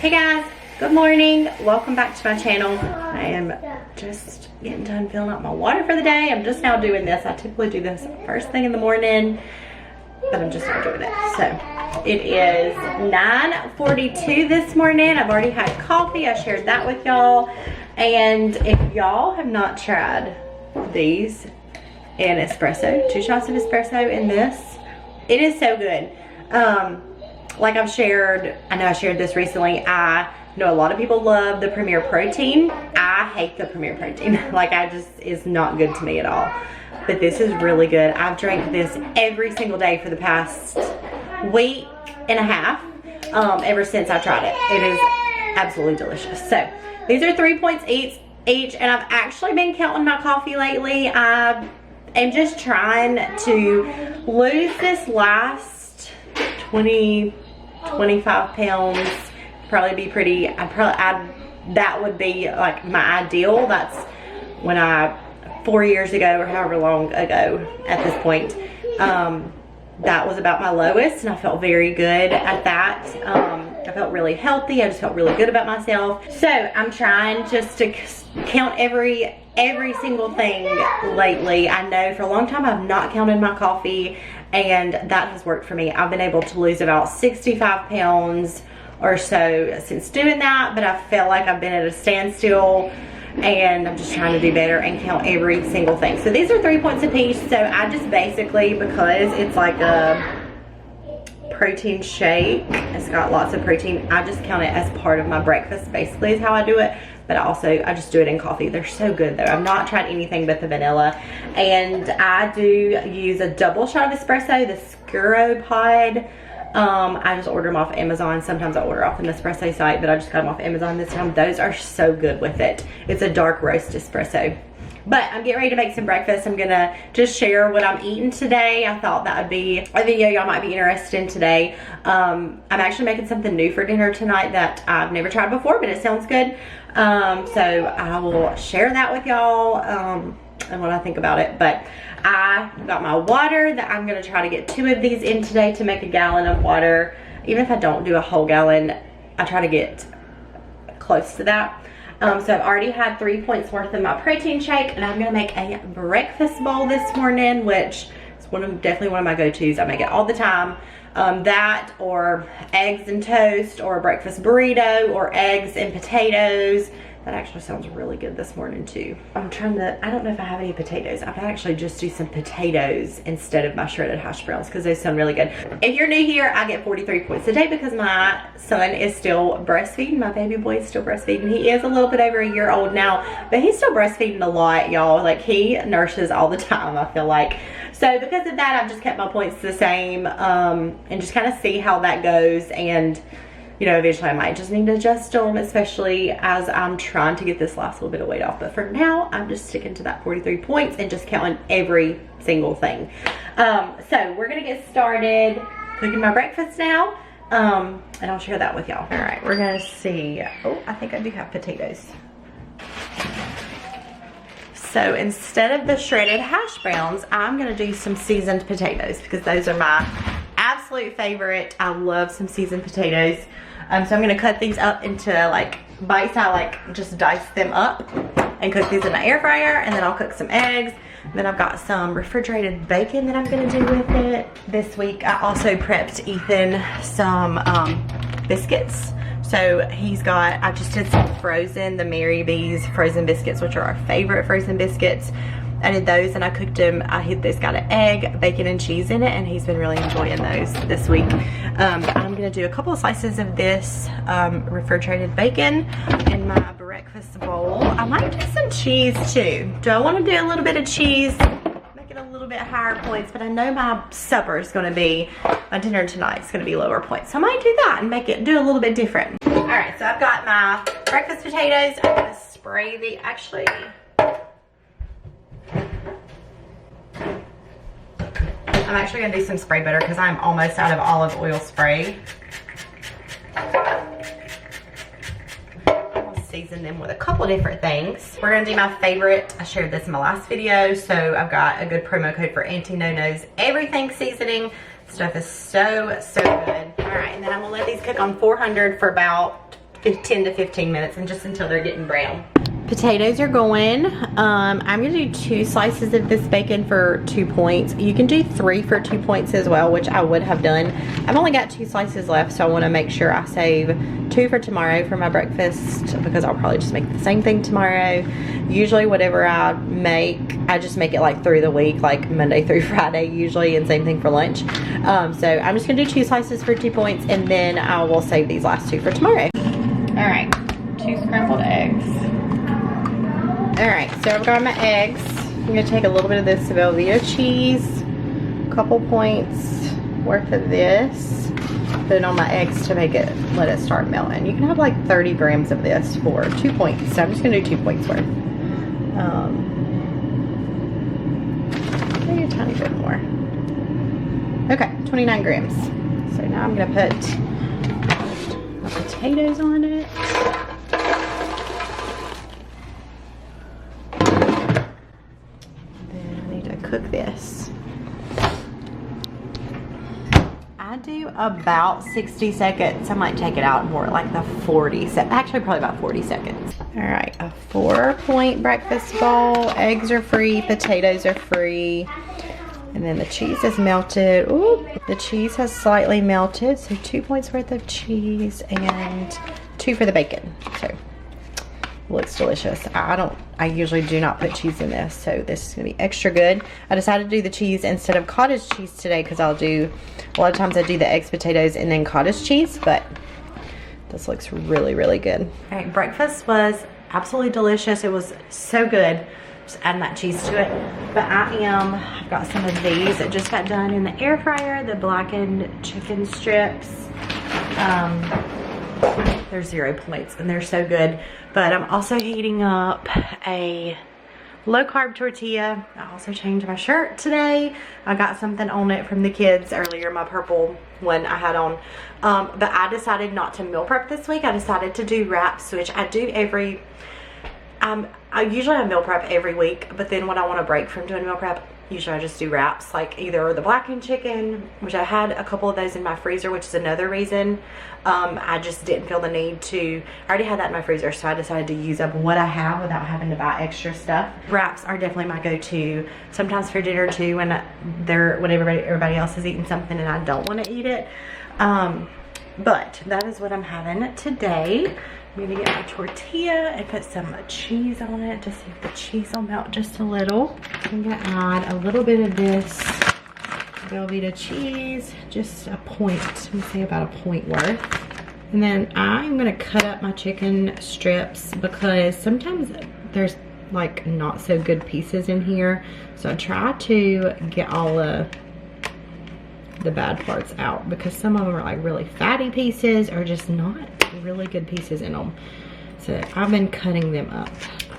Hey guys, good morning. Welcome back to my channel. I am just getting done filling up my water for the day. I'm just now doing this. I typically do this first thing in the morning, but I'm just not doing it. So it is 9:42 this morning. I've already had coffee. I shared that with y'all. And if y'all have not tried these in espresso, 2 shots of espresso in this, it is so good. Like I've shared, I know I shared this recently, I know a lot of people love the Premier Protein. I hate the Premier Protein. Like, it's not good to me at all. But this is really good. I've drank this every single day for the past week and a half, ever since I tried it. It is absolutely delicious. So these are 3 points each, and I've actually been counting my coffee lately. I am just trying to lose this last 25 pounds. Probably be pretty, that would be like my ideal. That's when 4 years ago or however long ago at this point, that was about my lowest, and I felt very good at that. I felt really healthy. I just felt really good about myself. So I'm trying just to count every single thing lately. I know for a long time I've not counted my coffee, and that has worked for me. I've been able to lose about 65 pounds or so since doing that, but I feel like I've been at a standstill, and I'm just trying to do better and count every single thing. So these are 3 points apiece. So I just basically, because it's like a protein shake, it's got lots of protein, I just count it as part of my breakfast, basically is how I do it. But I just do it in coffee. They're so good though. I've not tried anything but the vanilla. And I do use a double shot of espresso, the Scuro Pod. I just order them off Amazon. Sometimes I order off the Nespresso site, but I just got them off Amazon this time. Those are so good with it. It's a dark roast espresso. But I'm getting ready to make some breakfast. I'm gonna just share what I'm eating today. I thought that would be a video y'all might be interested in today. I'm actually making something new for dinner tonight that I've never tried before, but it sounds good. So I will share that with y'all and what I think about it. But I got my water that I'm gonna try to get 2 of these in today to make a gallon of water. Even if I don't do a whole gallon, I try to get close to that. So I've already had 3 points worth of my protein shake, and I'm gonna make a breakfast bowl this morning, which is definitely one of my go-tos. I make it all the time. That or eggs and toast, or a breakfast burrito, or eggs and potatoes. That actually sounds really good this morning too. I don't know if I have any potatoes. I might actually just do some potatoes instead of my shredded hash browns, because they sound really good. If you're new here, I get 43 points a day because my son is still breastfeeding. My baby boy is still breastfeeding. He is a little bit over a year old now, but he's still breastfeeding a lot, y'all. Like, he nurses all the time, I feel like. So because of that, I've just kept my points the same, and just kind of see how that goes. And you know, eventually I might just need to adjust them, especially as I'm trying to get this last little bit of weight off. But for now, I'm just sticking to that 43 points and just counting every single thing. So we're gonna get started cooking my breakfast now, and I'll share that with y'all. All right, we're gonna see. Oh, I think I do have potatoes. So instead of the shredded hash browns, I'm gonna do some seasoned potatoes, because those are my absolute favorite. I love some seasoned potatoes. So I'm gonna cut these up into like bites. I just dice them up and cook these in the air fryer, and then I'll cook some eggs. Then I've got some refrigerated bacon that I'm gonna do with it. This week I also prepped Ethan some biscuits. So I just did some the Mary B's frozen biscuits, which are our favorite frozen biscuits. I did those, and I cooked them. This got an egg, bacon, and cheese in it, and he's been really enjoying those this week. I'm gonna do a couple of slices of this refrigerated bacon in my breakfast bowl. I might do some cheese too. Do I want to do a little bit of cheese? Make it a little bit higher points, but I know my supper is gonna be, my dinner tonight is gonna be lower points. So I might do that and do a little bit different. All right, so I've got my breakfast potatoes. I'm gonna spray I'm actually gonna do some spray butter because I'm almost out of olive oil spray. I'll season them with a couple different things. We're gonna do my favorite. I shared this in my last video, so I've got a good promo code for Auntie No-No's everything seasoning. Stuff is so good. All right, and then I'm gonna let these cook on 400 for about 10 to 15 minutes, and just until they're getting brown. Potatoes are going. I'm gonna do 2 slices of this bacon for 2 points. You can do 3 for 2 points as well, which I would have done. I've only got 2 slices left, so I want to make sure I save 2 for tomorrow for my breakfast, because I'll probably just make the same thing tomorrow. Usually whatever I make, I just make it like through the week, like Monday through Friday usually, and same thing for lunch. So I'm just gonna do 2 slices for 2 points, and then I will save these last 2 for tomorrow. All right, 2 scrambled eggs. All right, so I've got my eggs. I'm gonna take a little bit of this Velveeta cheese, a couple points worth of this, put it on my eggs to make it, let it start melting. You can have like 30 grams of this for 2 points. So I'm just gonna do 2 points worth. Maybe a tiny bit more. Okay, 29 grams. So now I'm gonna put my potatoes on it. Cook this. I do about 60 seconds. I might take it out more, like the 40, actually probably about 40 seconds. All right, a 4-point breakfast bowl. Eggs are free, potatoes are free, and then the cheese is melted. Ooh, the cheese has slightly melted, so 2 points worth of cheese and 2 for the bacon. So looks delicious. I usually do not put cheese in this, so this is gonna be extra good. I decided to do the cheese instead of cottage cheese today, because a lot of times I do the eggs, potatoes, and then cottage cheese, but this looks really, really good. All right, breakfast was absolutely delicious. It was so good. Just adding that cheese to it. But I've got some of these that just got done in the air fryer, the blackened chicken strips. They're 0 points and they're so good. But I'm also heating up a low carb tortilla. I also changed my shirt today. I got something on it from the kids earlier, my purple one I had on. But I decided not to meal prep this week. I decided to do wraps, which I do every, I usually meal prep every week, but then when I want to break from doing meal prep, usually I just do wraps, like either the blackened chicken, which I had a couple of those in my freezer, which is another reason I just didn't feel the need to. I already had that in my freezer, so I decided to use up what I have without having to buy extra stuff. Wraps are definitely my go-to, sometimes for dinner too, when everybody else is eating something and I don't want to eat it. But that is what I'm having today. I'm gonna get my tortilla and put some cheese on it to see if the cheese will melt just a little. I'm gonna add a little bit of this Velveeta cheese, just a point, I'm gonna say about a point worth. And then I'm gonna cut up my chicken strips, because sometimes there's like not so good pieces in here. So I try to get all the bad parts out, because some of them are like really fatty pieces or just not really good pieces in them. So I've been cutting them up.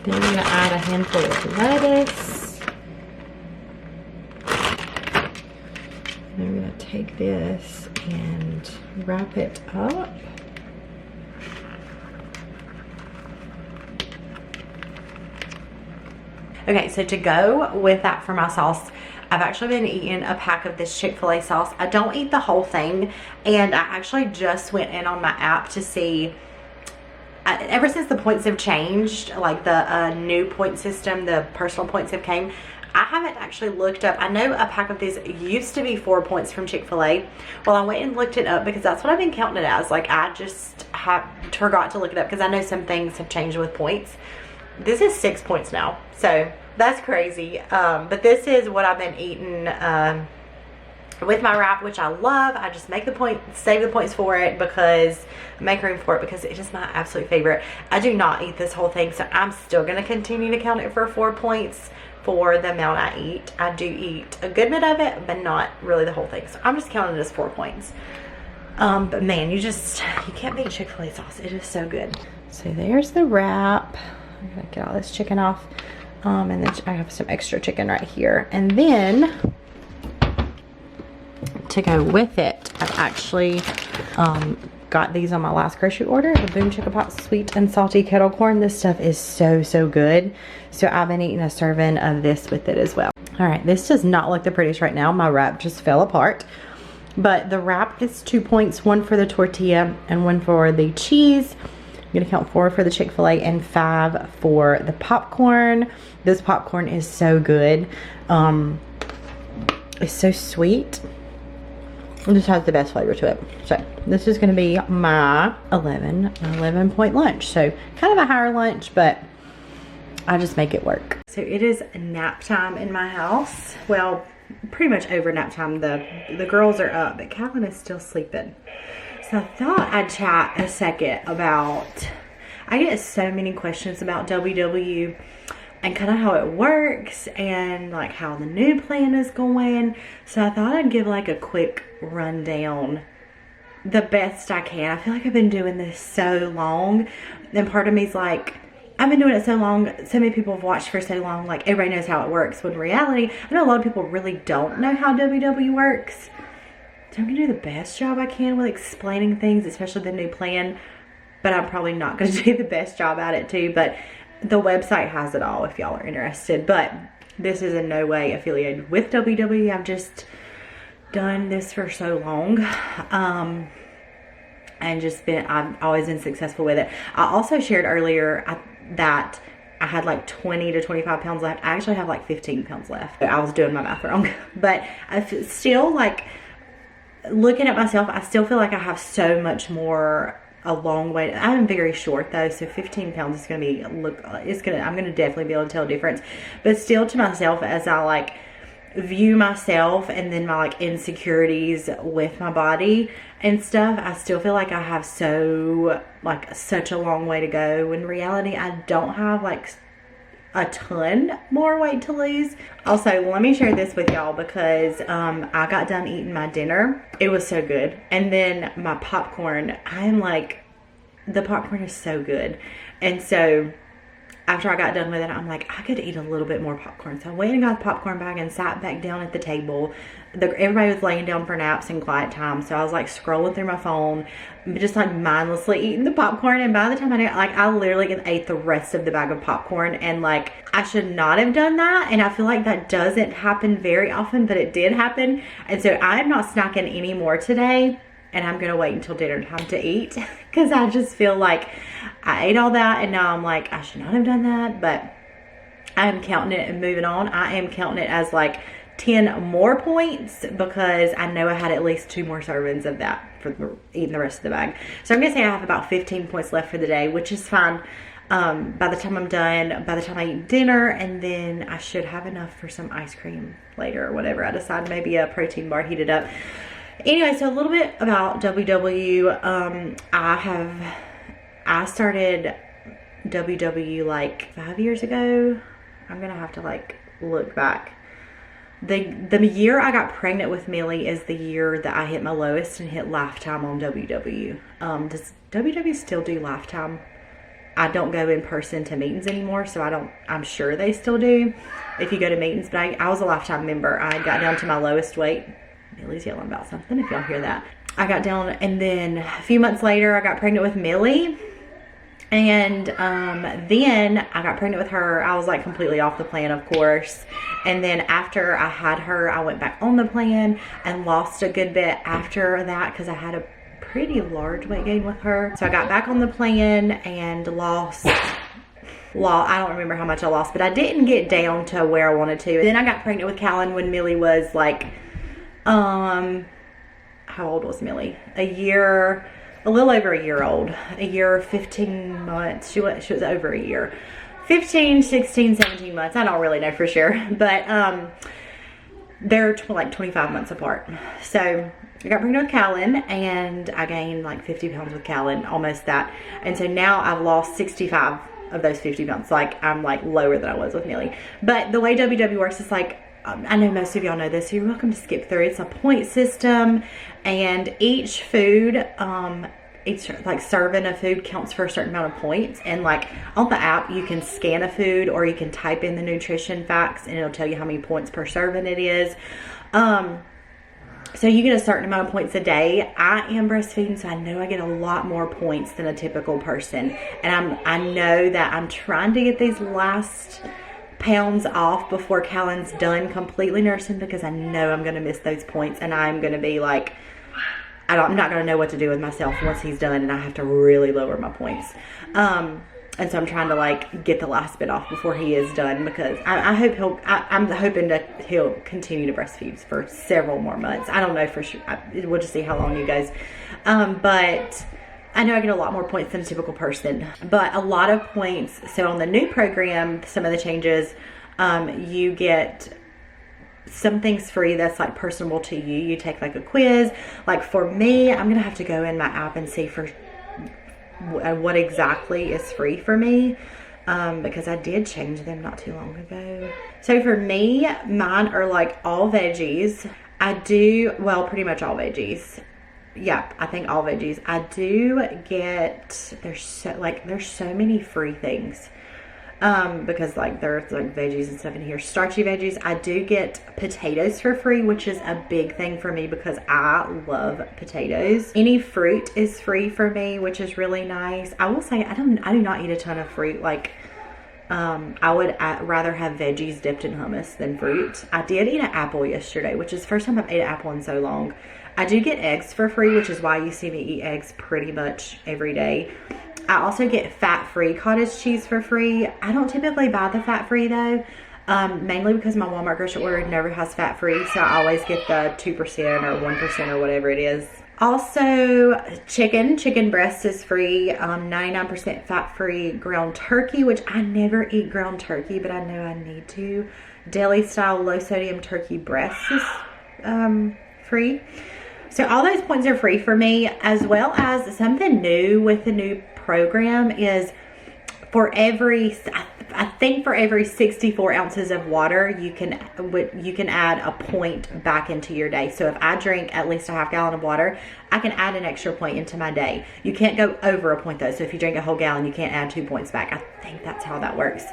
Then I'm gonna add a handful of lettuce. And I'm gonna take this and wrap it up. Okay, so to go with that for my sauce, I've actually been eating a pack of this Chick-fil-A sauce. I don't eat the whole thing, and I actually just went in on my app to see, ever since the points have changed, like the new point system, the personal points have came, I haven't actually looked up. I know a pack of these used to be 4 points from Chick-fil-A. Well, I went and looked it up, because that's what I've been counting it as. Like, I just forgot to look it up, because I know some things have changed with points. This is 6 points now, so that's crazy. But this is what I've been eating with my wrap, which I love. I just make the point, save the points for it, because make room for it, because it's just my absolute favorite. I do not eat this whole thing, so I'm still going to continue to count it for 4 points for the amount I eat. I do eat a good bit of it, but not really the whole thing, so I'm just counting it as 4 points. But man, you can't beat Chick-fil-A sauce. It is so good. So there's the wrap. I'm gonna get all this chicken off, and then I have some extra chicken right here. And then to go with it, I've actually got these on my last grocery order, the Boom Chicka Pot sweet and salty kettle corn. This stuff is so good. So I've been eating a serving of this with it as well. All right, this does not look the prettiest right now. My wrap just fell apart, but the wrap is 2 points, 1 for the tortilla and 1 for the cheese. I'm gonna count 4 for the Chick-fil-A and 5 for the popcorn. This popcorn is so good. It's so sweet. It just has the best flavor to it. So this is gonna be my 11-point lunch. So kind of a higher lunch, but I just make it work. So it is nap time in my house. Well, pretty much over nap time. The girls are up, but Calvin is still sleeping. So I thought I'd chat a second about, I get so many questions about WW and kind of how it works and like how the new plan is going. So I thought I'd give like a quick rundown the best I can. I feel like I've been doing this so long, and part of me's like, I've been doing it so long, so many people have watched for so long, like everybody knows how it works, when in reality, I know a lot of people really don't know how WW works. So I'm gonna do the best job I can with explaining things, especially the new plan, but I'm probably not gonna do the best job at it too, but the website has it all if y'all are interested. But this is in no way affiliated with WW. I've just done this for so long. And just I've always been successful with it. I also shared earlier that I had like 20 to 25 pounds left. I actually have like 15 pounds left. I was doing my math wrong. But I still, like, looking at myself, I still feel like I have so much more, a long way. I'm very short though, so 15 pounds is gonna be, I'm gonna definitely be able to tell a difference. But still, to myself, as I like view myself and then my like insecurities with my body and stuff, I still feel like I have such a long way to go. In reality, I don't have like a ton more weight to lose. Also, let me share this with y'all because I got done eating my dinner. It was so good. And then my popcorn, I'm like, the popcorn is so good. And so after I got done with it, I'm like, I could eat a little bit more popcorn. So I went and got the popcorn bag and sat back down at the table. Everybody was laying down for naps and quiet time. So I was like scrolling through my phone, just like mindlessly eating the popcorn. And by the time I literally ate the rest of the bag of popcorn. And like, I should not have done that. And I feel like that doesn't happen very often, but it did happen. And so I'm not snacking anymore today. And I'm gonna wait until dinner time to eat, because I just feel like I ate all that and now I'm like, I should not have done that. But I'm counting it and moving on. I am counting it as like 10 more points because I know I had at least 2 more servings of that for eating the rest of the bag. So I'm gonna say I have about 15 points left for the day, which is fine. By the time I'm done, by the time I eat dinner, and then I should have enough for some ice cream later or whatever I decide, maybe a protein bar heated up. Anyway, so a little bit about WW. I started WW like 5 years ago. I'm gonna have to like look back. The year I got pregnant with Millie is the year that I hit my lowest and hit lifetime on WW. Does WW still do lifetime? I don't go in person to meetings anymore, so I'm sure they still do if you go to meetings, but I was a lifetime member. I got down to my lowest weight. Millie's yelling about something, if y'all hear that. I got down, and then a few months later I got pregnant with Millie, and then I got pregnant with her. I was like completely off the plan, of course, and then after I had her, I went back on the plan and lost a good bit after that because I had a pretty large weight gain with her. So I got back on the plan and lost, well, I don't remember how much I lost, but I didn't get down to where I wanted to. Then I got pregnant with Callan when Millie was like, how old was Millie? A little over a year old. A year, 15 months. She was over a year. 15, 16, 17 months. I don't really know for sure. But they're like 25 months apart. So I got pregnant with Callan and I gained like 50 pounds with Callan, almost that. And so now I've lost 65 of those 50 pounds. Like I'm like lower than I was with Millie. But the way WW works is like, I know most of y'all know this, so you're welcome to skip through. It's a point system, and each food, each like serving of food counts for a certain amount of points. And like on the app, you can scan a food or you can type in the nutrition facts and it'll tell you how many points per serving it is. So you get a certain amount of points a day. I am breastfeeding, so I know I get a lot more points than a typical person. And I know that I'm trying to get these last pounds off before Callan's done completely nursing, because I know I'm going to miss those points and I'm going to be like I'm not going to know what to do with myself once he's done, and I have to really lower my points. And so I'm trying to like get the last bit off before he is done, because I hope I'm hoping that he'll continue to breastfeed for several more months. I don't know for sure. We'll just see how long he goes. But I know I get a lot more points than a typical person, but a lot of points. So on the new program, some of the changes, you get some things free that's like personable to you. You take like a quiz. Like for me, I'm gonna have to go in my app and see for what exactly is free for me, because I did change them not too long ago. So for me, mine are like all veggies. I do, well, pretty much all veggies. Yeah, I think all veggies. I do get, there's so many free things. Because like there's like veggies and stuff in here, starchy veggies. I do get potatoes for free, which is a big thing for me because I love potatoes. Any fruit is free for me, which is really nice. I will say I do not eat a ton of fruit. Like I would rather have veggies dipped in hummus than fruit. I did eat an apple yesterday, which is the first time I've ate an apple in so long. I do get eggs for free, which is why you see me eat eggs pretty much every day. I also get fat-free cottage cheese for free. I don't typically buy the fat-free though, mainly because my Walmart grocery order never has fat-free, so I always get the 2% or 1% or whatever it is. Also, chicken breast is free, 99% fat-free ground turkey, which I never eat ground turkey, but I know I need to. Deli-style low-sodium turkey breast is free. So all those points are free for me, as well as something new with the new program is for every, I think for every 64 ounces of water, you can add a point back into your day. So if I drink at least a half gallon of water, I can add an extra point into my day. You can't go over a point though. So if you drink a whole gallon, you can't add 2 points back. I think that's how that works.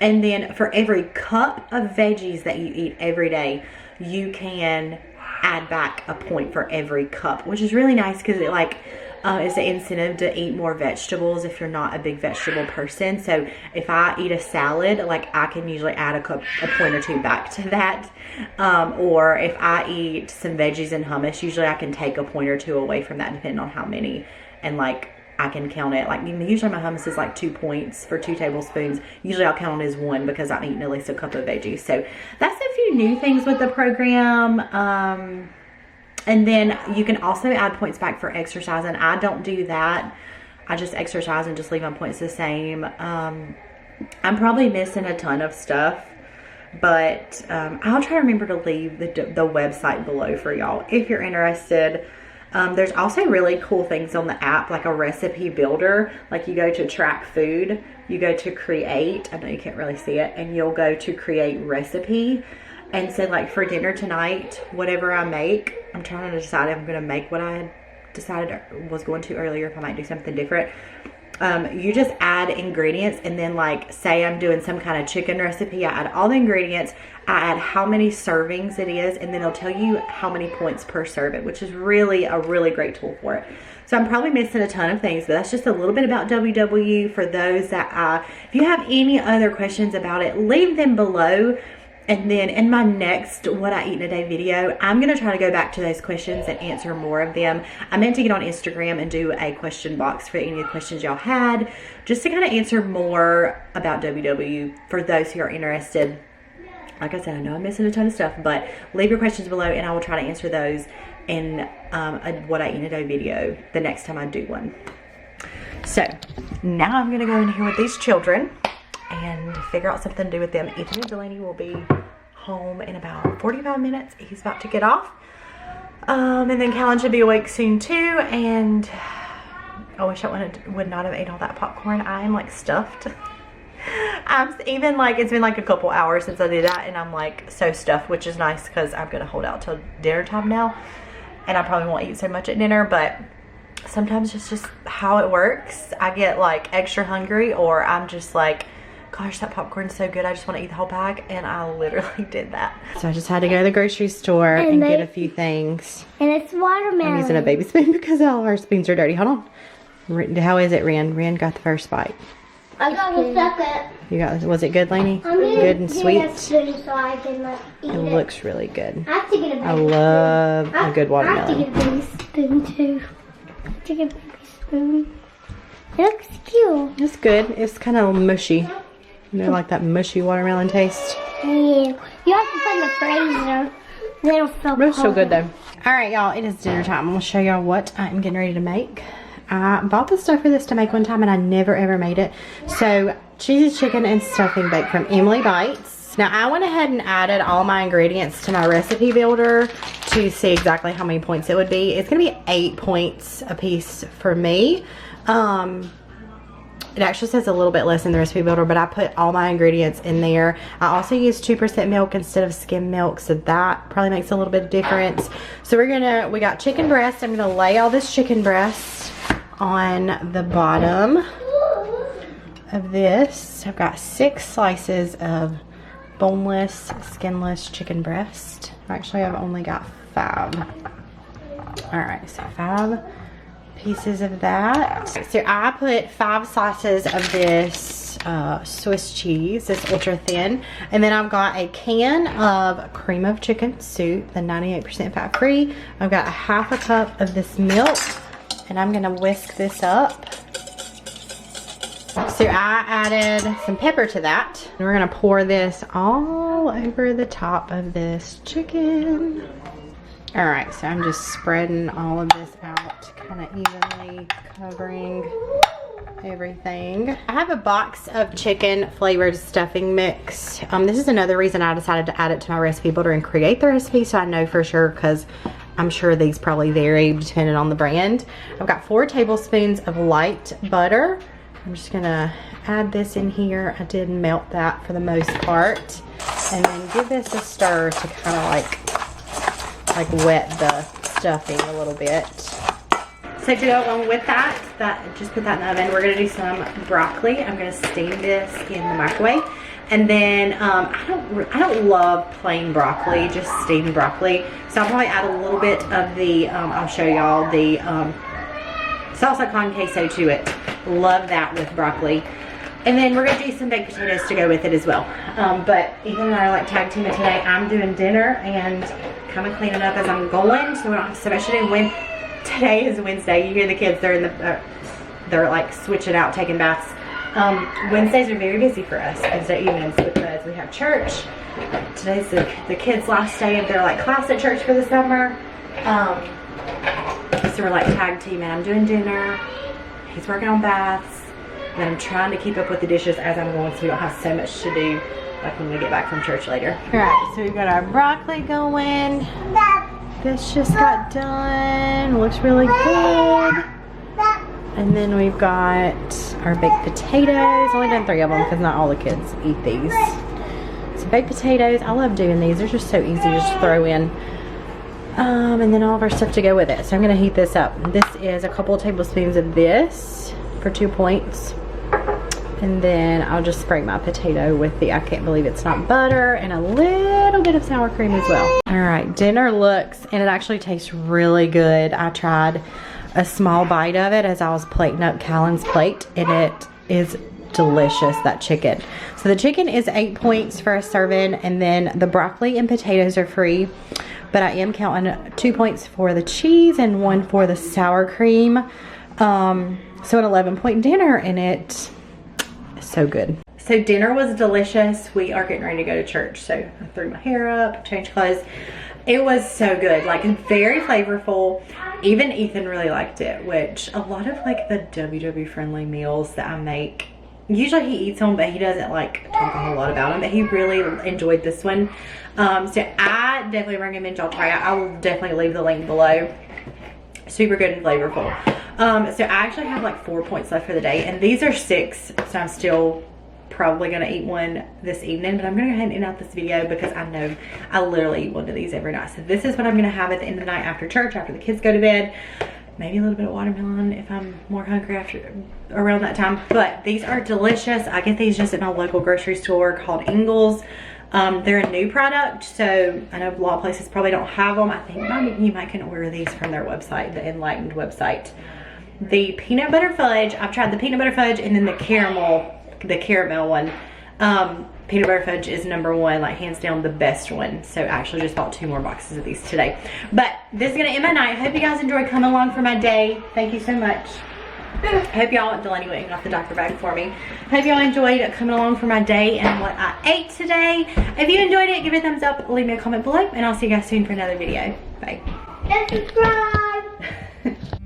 And then for every cup of veggies that you eat every day, you can add back a point for every cup, which is really nice because it like it's an incentive to eat more vegetables if you're not a big vegetable person. So if I eat a salad, like I can usually add a point or two back to that. Or if I eat some veggies and hummus, usually I can take a point or two away from that depending on how many, and like I can count it. Like usually my hummus is like 2 points for 2 tablespoons. Usually I'll count it as 1 because I'm eating at least a cup of veggies. So that's a few new things with the program. And then you can also add points back for exercise, and I don't do that. I just exercise and just leave my points the same. I'm probably missing a ton of stuff, but I'll try to remember to leave the website below for y'all if you're interested. There's also really cool things on the app, like a recipe builder. Like you go to track food, you go to create, I know you can't really see it, and you'll go to create recipe. And so like for dinner tonight, whatever I make, I'm trying to decide if I'm going to make what I had decided was going to earlier, if I might do something different. You just add ingredients, and then like say I'm doing some kind of chicken recipe, I add all the ingredients, I add how many servings it is, and then it'll tell you how many points per serving, which is really a really great tool for it. So I'm probably missing a ton of things, but that's just a little bit about WW for those that if you have any other questions about it, leave them below. And then in my next What I Eat in a Day video, I'm going to try to go back to those questions and answer more of them. I meant to get on Instagram and do a question box for any of the questions y'all had, just to kind of answer more about WW for those who are interested. Like I said, I know I'm missing a ton of stuff, but leave your questions below and I will try to answer those in a What I Eat in a Day video the next time I do one. So now I'm going to go in here with these children and figure out something to do with them. Ethan and Delaney will be home in about 45 minutes. He's about to get off. And then Callan should be awake soon too. And I wish I would not have ate all that popcorn. I am like stuffed. I'm even like, it's been like a couple hours since I did that, and I'm like so stuffed, which is nice because I'm going to hold out till dinner time now. And I probably won't eat so much at dinner, but sometimes it's just how it works. I get like extra hungry, or I'm just like, gosh, that popcorn's so good, I just want to eat the whole bag, and I literally did that. So I just had to go to the grocery store and get a few things. And it's watermelon. I'm using a baby spoon because all our spoons are dirty. Hold on. How is it, Ren? Ren got the first bite. I got a second. You got, was it good, Lainey? I'm gonna Good and get sweet? a spoon so I can like eat It it. looks really good. I have to get a baby I love spoon. a good I have to watermelon. get a baby spoon too. I have to get a baby spoon. It looks cute. It's good. It's kind of mushy. You know, like that mushy watermelon taste. Yeah. You have to put in the freezer. Then it'll feel It's so cold. good though. All right, y'all, it is dinner time. I'm gonna show y'all what I'm getting ready to make. I bought the stuff for this to make one time and I never ever made it. So cheesy chicken and stuffing baked from Emily Bites. Now I went ahead and added all my ingredients to my recipe builder to see exactly how many points it would be. It's gonna be 8 points a piece for me. It actually says a little bit less in the recipe builder, but I put all my ingredients in there. I also used 2% milk instead of skim milk, so that probably makes a little bit of difference. So we got chicken breast. I'm gonna lay all this chicken breast on the bottom of this. I've got 6 slices of boneless, skinless chicken breast. Actually, I've only got 5. All right, so 5 pieces of that. So I put 5 slices of this Swiss cheese, this ultra thin, and then I've got a can of cream of chicken soup, the 98% fat free. I've got a 1/2 cup of this milk, and I'm gonna whisk this up. So I added some pepper to that. And we're gonna pour this all over the top of this chicken. All right, so I'm just spreading all of this out kind of evenly, covering everything. I have a box of chicken flavored stuffing mix. This is another reason I decided to add it to my recipe builder and create the recipe, so I know for sure, because I'm sure these probably vary depending on the brand. I've got 4 tablespoons of light butter. I'm just gonna add this in here. I did melt that for the most part, and then give this a stir to kind of like wet the stuffing a little bit. So to go along with that, just put that in the oven. We're gonna do some broccoli. I'm gonna steam this in the microwave, and then I don't love plain broccoli, just steamed broccoli. So I'll probably add a little bit of the I'll show y'all the salsa con queso to it. Love that with broccoli. And then we're gonna do some baked potatoes to go with it as well. But Ethan and I are like tag teaming today. I'm doing dinner and kind of cleaning up as I'm going, so we don't have so much to do. When today is Wednesday, you hear the kids, they're in the they're like switching out, taking baths. Wednesdays are very busy for us, Wednesday evenings, because we have church. Today's the kids' last day of their like class at church for the summer. So we're like tag teaming. I'm doing dinner, he's working on baths, and I'm trying to keep up with the dishes as I'm going, so we don't have so much to do like when we get back from church later. All right, so we've got our broccoli going. This just got done. Looks really good. And then we've got our baked potatoes. Only done 3 of them because not all the kids eat these. So baked potatoes, I love doing these. They're just so easy to just throw in. And then all of our stuff to go with it. So I'm gonna heat this up. This is a couple of tablespoons of this for 2 points. And then I'll just spray my potato with the I can't believe it's not butter, and a little bit of sour cream as well. All right, dinner looks, and it actually tastes really good. I tried a small bite of it as I was plating up Callan's plate, and it is delicious, that chicken. So the chicken is 8 points for a serving, and then the broccoli and potatoes are free, but I am counting 2 points for the cheese and 1 for the sour cream. So an 11-point dinner, and it so good. So dinner was delicious. We are getting ready to go to church, so I threw my hair up, changed clothes. It was so good, like very flavorful. Even Ethan really liked it, which a lot of like the WW friendly meals that I make, usually he eats them, but he doesn't like talk a whole lot about them, but he really enjoyed this one. So I definitely recommend y'all try it. I will definitely leave the link below. Super good and flavorful. So I actually have like 4 points left for the day, and these are 6, so I'm still probably gonna eat one this evening, but I'm gonna go ahead and end out this video because I know I literally eat one of these every night. So this is what I'm gonna have at the end of the night after church, after the kids go to bed. Maybe a little bit of watermelon if I'm more hungry after around that time. But these are delicious. I get these just at my local grocery store called Ingles. They're a new product, so I know a lot of places probably don't have them. I think you might can order these from their website, the Enlightened website. The peanut butter fudge, I've tried the peanut butter fudge and then the caramel the caramel one. Peanut butter fudge is number one, like hands down the best one. So I actually just bought 2 more boxes of these today. But this is gonna end my night. Hope you guys enjoyed coming along for my day. Thank you so much. Hope y'all, Delaney went and got the doctor bag for me. Hope y'all enjoyed coming along for my day and what I ate today. If you enjoyed it, give it a thumbs up, leave me a comment below, and I'll see you guys soon for another video. Bye. And subscribe.